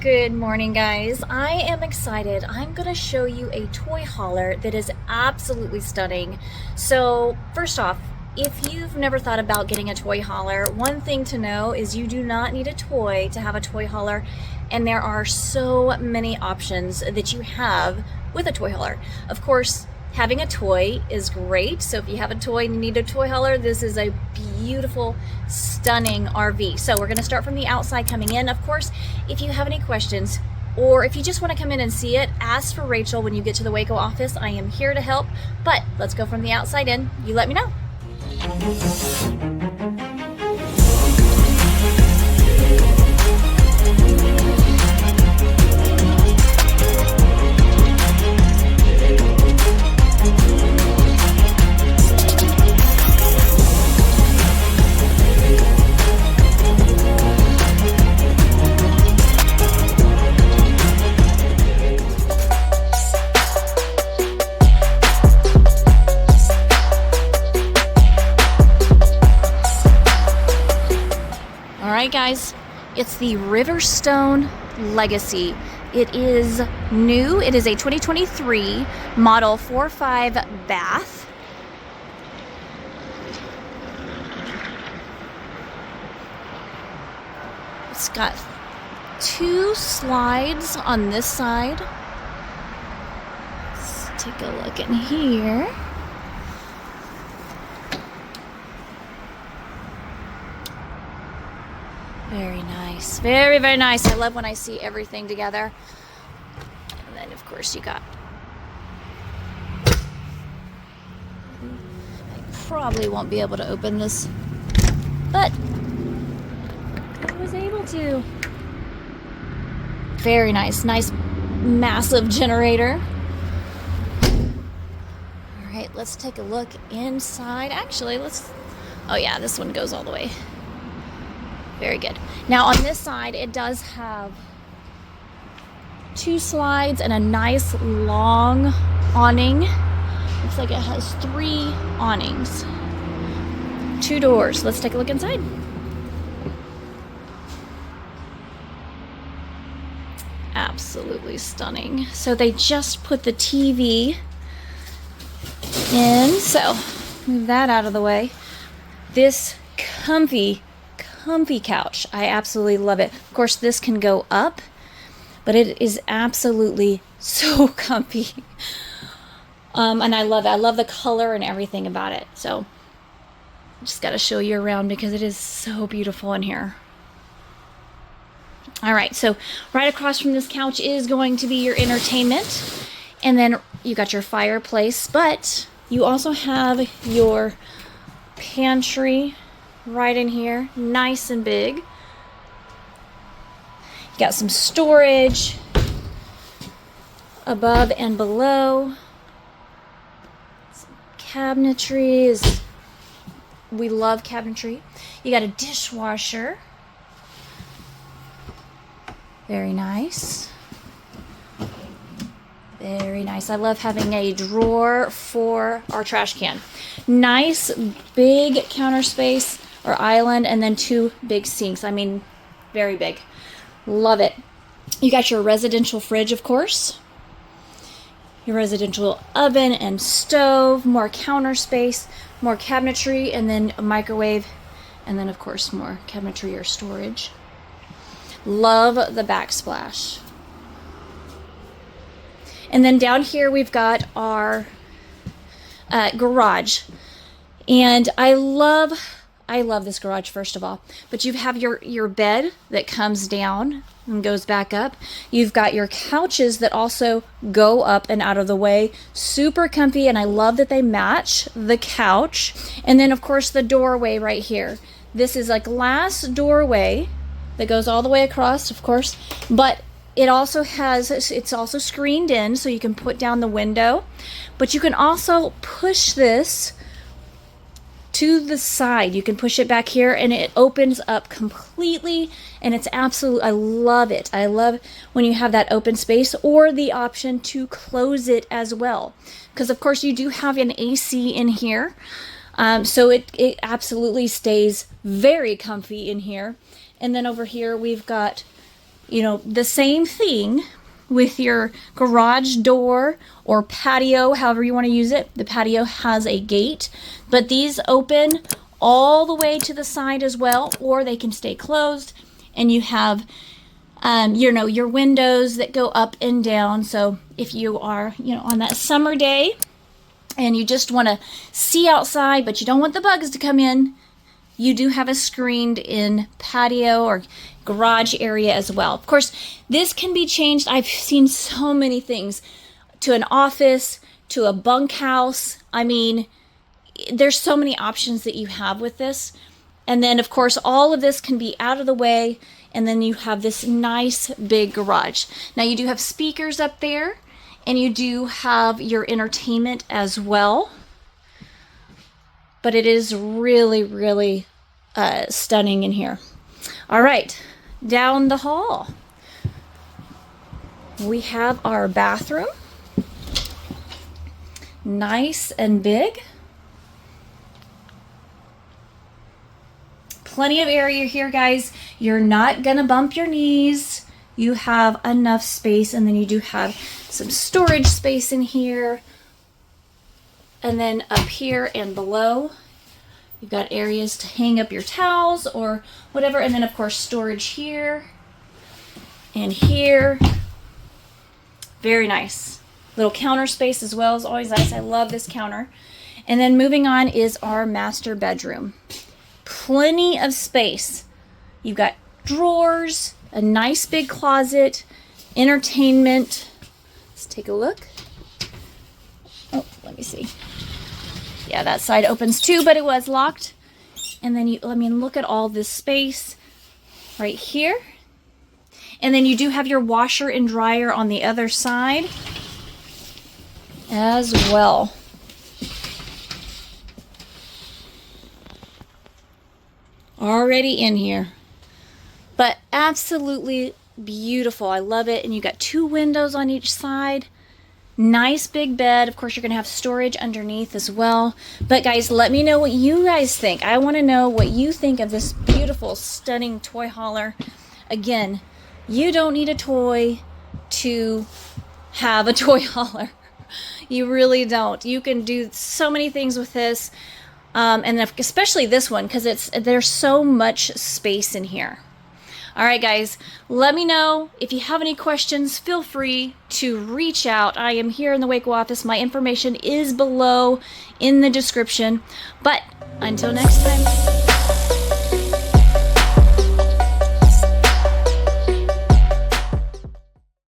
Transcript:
Good morning, guys. I am excited. I'm going to show you a toy hauler that is absolutely stunning. So, first off, if you've never thought about getting a toy hauler, one thing to know is you do not need a toy to have a toy hauler, and there are so many options that you have with a toy hauler. Of course, having a toy is great. So if you have a toy and you need a toy hauler, this is a beautiful, stunning RV. So we're going to start from the outside coming in. Of course, if you have any questions or if you just want to come in and see it, ask for Rachel when you get to the Waco office. I am here to help, but let's go from the outside in. You let me know. Alright guys, it's the Riverstone Legacy. It is new. It is a 2023 model 4.5 bath. It's got 2 slides on this side. Let's take a look in here. Very nice. Very, very nice. I love when I see everything together. And then, of course, you got... I probably won't be able to open this, but I was able to. Very nice. Nice, massive generator. All right, let's take a look inside. Actually, let's... Oh, yeah, this one goes all the way. Very good. Now on this side, it does have 2 slides and a nice long awning. Looks like it has 3 awnings. 2 doors. Let's take a look inside. Absolutely stunning. So they just put the TV in. So move that out of the way. This comfy couch. I absolutely love it. Of course, this can go up, but it is absolutely so comfy. And I love it. I love the color and everything about it. So just got to show you around because it is so beautiful in here. All right, so right across from this couch is going to be your entertainment. And then you got your fireplace, but you also have your pantry right in here, nice and big. You got some storage above and below. Some cabinetry. We love cabinetry. You got a dishwasher. Very nice. Very nice. I love having a drawer for our trash can. Nice big counter space or island, and then 2 big sinks. I mean, very big. Love it. You got your residential fridge, of course. Your residential oven and stove, more counter space, more cabinetry, and then a microwave, and then, of course, more cabinetry or storage. Love the backsplash. And then down here we've got our garage. And I love this garage, first of all. But you have your bed that comes down and goes back up. You've got your couches that also go up and out of the way. Super comfy, and I love that they match the couch. And then, of course, the doorway right here. This is a glass doorway that goes all the way across, of course. But it's also screened in, so you can put down the window. But you can also push this to the side. You can push it back here and it opens up completely, and it's absolute. I love it. I love when you have that open space, or the option to close it as well, because of course you do have an AC in here. So it absolutely stays very comfy in here. And then over here we've got you know, the same thing with your garage door or patio, however you want to use it. The patio has a gate, but these open all the way to the side as well, or they can stay closed. And you have, you know, your windows that go up and down. So if you are, you know, on that summer day and you just want to see outside, but you don't want the bugs to come in, you do have a screened in patio or garage area as well. Of course, this can be changed. I've seen so many things to an office, to a bunkhouse. I mean, there's so many options that you have with this. And then of course, all of this can be out of the way. And then you have this nice big garage. Now you do have speakers up there, and you do have your entertainment as well. But it is really, really stunning in here. All right, down the hall, we have our bathroom. Nice and big. Plenty of area here, guys. You're not gonna bump your knees. You have enough space, and then you do have some storage space in here. And then up here and below, you've got areas to hang up your towels or whatever. And then of course, storage here and here. Very nice. Little counter space as well is always nice. I love this counter. And then moving on is our master bedroom. Plenty of space. You've got drawers, a nice big closet, entertainment. Let's take a look. Oh, let me see. Yeah, that side opens too, but it was locked. And then I mean, look at all this space right here. And then you do have your washer and dryer on the other side as well. Already in here, but absolutely beautiful. I love it. And you got 2 windows on each side. Nice big bed. Of course, you're gonna have storage underneath as well. But guys, let me know what you guys think. I want to know what you think of this beautiful, stunning toy hauler. Again, you don't need a toy to have a toy hauler. You really don't. You can do so many things with this. And especially this one, because there's so much space in here. All right, guys, let me know if you have any questions. Feel free to reach out. I am here in the Waco office. My information is below in the description. But until next time.